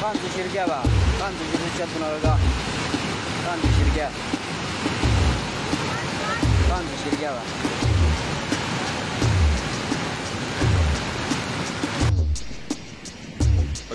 Kan şirke bak. Kan şirke bunlarga. Kan şirke. Kan şirke bak.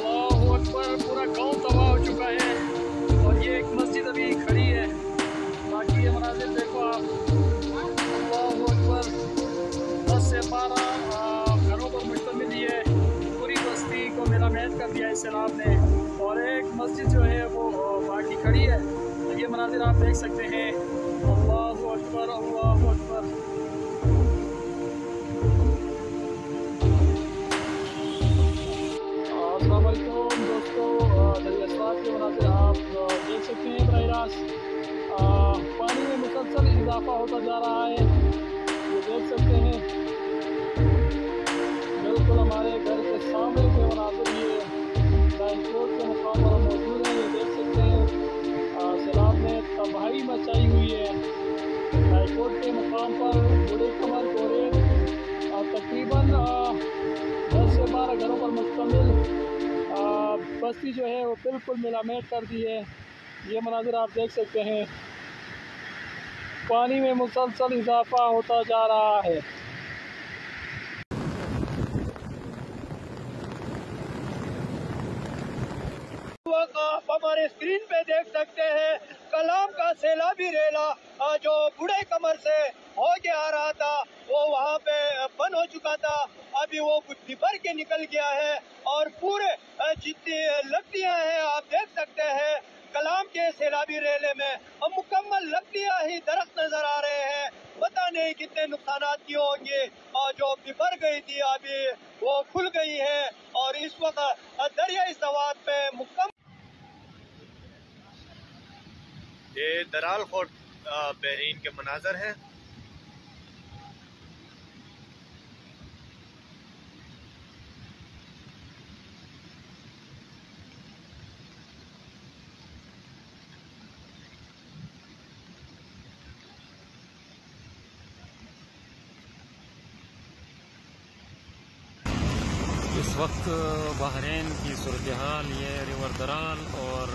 अल्लाहु अकबर पूरा गांव तबाह हो चुका है और ये एक मस्जिद अभी खड़ी है बाकी ये मनाजिर देखो आप अल्लाहु अकबर 10 से 12 घरों पर मुश्तमिल है पूरी बस्ती को मेलामेट कर दिया इस सैलाब ने और एक मस्जिद जो है वो बाकी खड़ी है ये मनाजिर आप देख सकते हैं अल्लाहु अकबर अल्लाहु अकबर। अस्सलाम वालेकुम दोस्तों दरियास्वाद के मनाजिर आप देख सकते हैं बराह रास्त पानी में मुसलसल इजाफा होता जा रहा है ये देख सकते हैं बिल्कुल हमारे घर के सामने के मनाजिर ये रायकोट के मुकाम पर मौजूद हैं ये देख सकते हैं सैलाब ने तबाही मचाई हुई है रायकोट के मुकाम पर बूढ़े कमर गोरे तकरीबन 10 से 12 घरों पर मुश्तमिल बस्ती जो है वो बिल्कुल मिलामेट कर दी है ये मनाजिर आप देख सकते हैं पानी में मुसलसल इजाफा होता जा रहा है। आप हमारे स्क्रीन पे देख सकते हैं कलाम का सैलाबी रेला जो बूढ़े कमर से हो के आ रहा था वो वहाँ पे बंद हो चुका था अभी वो भर के निकल गया है और पूरे जितनी लकड़ियाँ हैं आप देख सकते हैं कलाम के सैलाबी रेले में मुकम्मल लकड़ियाँ ही दरख्त नजर आ रहे हैं पता नहीं कितने नुकसानात की होंगे और जो बिफर गई थी अभी वो खुल गई है और इस वक्त दरियाई सवात पे मुकम्मल ये दराल कोट बहरीन के मनाजर हैं। इस वक्त बहरीन की सूरत-ए-हाल ये रिवर दराल और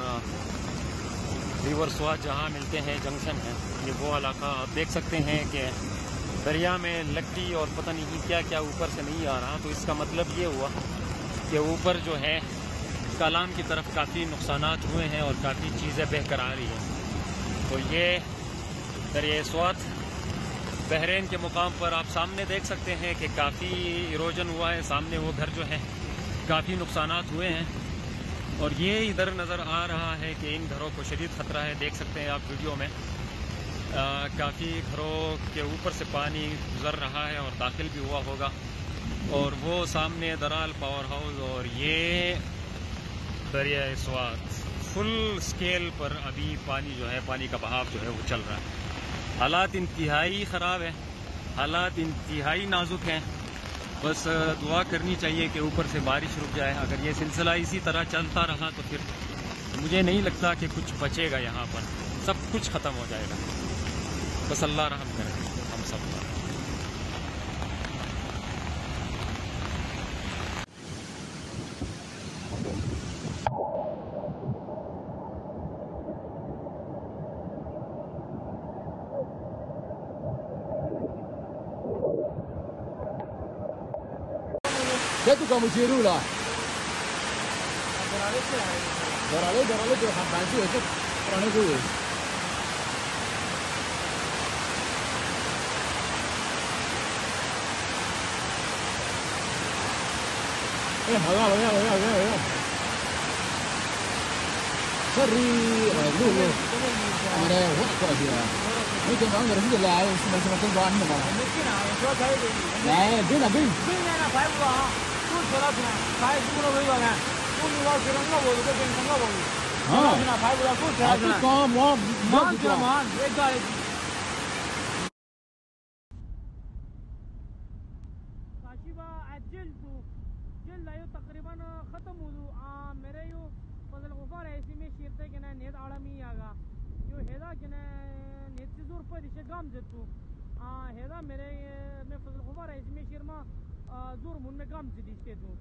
रिवर स्वात जहाँ मिलते हैं जंक्शन है ये वो इलाका आप देख सकते हैं कि दरिया में लकड़ी और पता नहीं क्या क्या ऊपर से नहीं आ रहा तो इसका मतलब ये हुआ कि ऊपर जो है कलाम की तरफ काफ़ी नुकसानात हुए हैं और काफ़ी चीज़ें बहकर आ रही हैं तो ये दरिया स्वात बहरीन के मुकाम पर आप सामने देख सकते हैं कि काफ़ी इरोजन हुआ है सामने वो घर जो है काफ़ी नुकसानात हुए हैं और ये इधर नज़र आ रहा है कि इन घरों को शदीद ख़तरा है देख सकते हैं आप वीडियो में काफ़ी घरों के ऊपर से पानी गुजर रहा है और दाखिल भी हुआ होगा और वो सामने दराल पावर हाउस और ये दरिया स्वात फुल स्केल पर अभी पानी जो है पानी का बहाव जो है वो चल रहा है हालात इंतहाई ख़राब है हालात इंतहाई नाजुक हैं बस दुआ करनी चाहिए कि ऊपर से बारिश रुक जाए अगर ये सिलसिला इसी तरह चलता रहा तो फिर मुझे नहीं लगता कि कुछ बचेगा यहाँ पर सब कुछ ख़त्म हो जाएगा बस अल्लाह रहम करे हम सब पर। Dia tu kamu ciru lah. Dorale tu hampan tu itu orang tu. Haga. Sorry, lu. Ada what kau dia. Ini jangan orang tu lah, semua tuan ni mana. Dia nak bil. हाँ, kine netsi zor pa dişe gam zetu heda mere me fazl khumar है इसमें शर्मा जोर मुन में गम से दिखते तू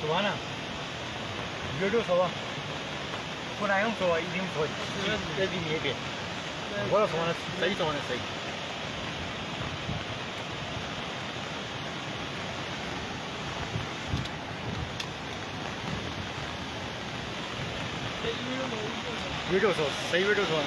Suana, video sawa, kuna yung sawa, idim sawa, jadi ni ebe. Wala sawana, sahi. Video sawa, sahi video sawa.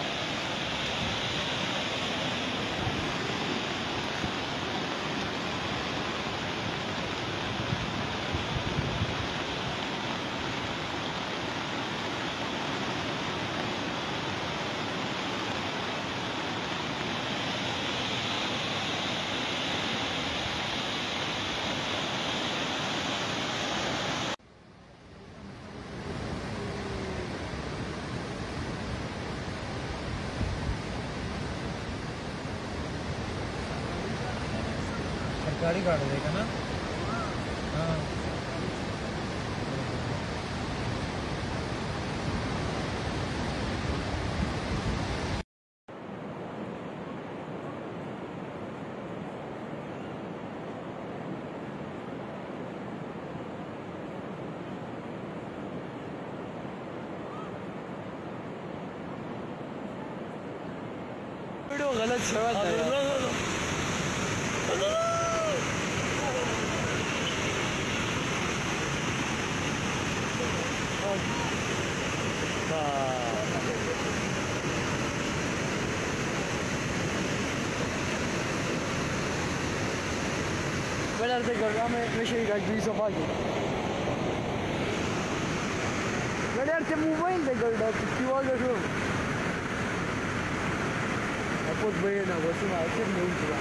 गाड़ी काट देगा ना हाँ वीडियो गलत शब्द Vedete che abbiamo invece di raggiungere paghi. Vedete movimento che ti voglio giù. Ma poi bene, così ma che non ci va.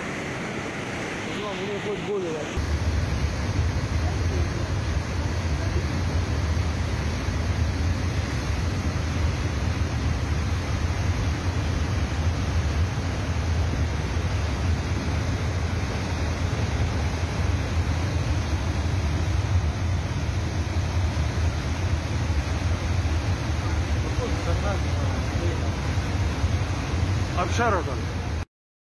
No, non può bolare. Abşar odan.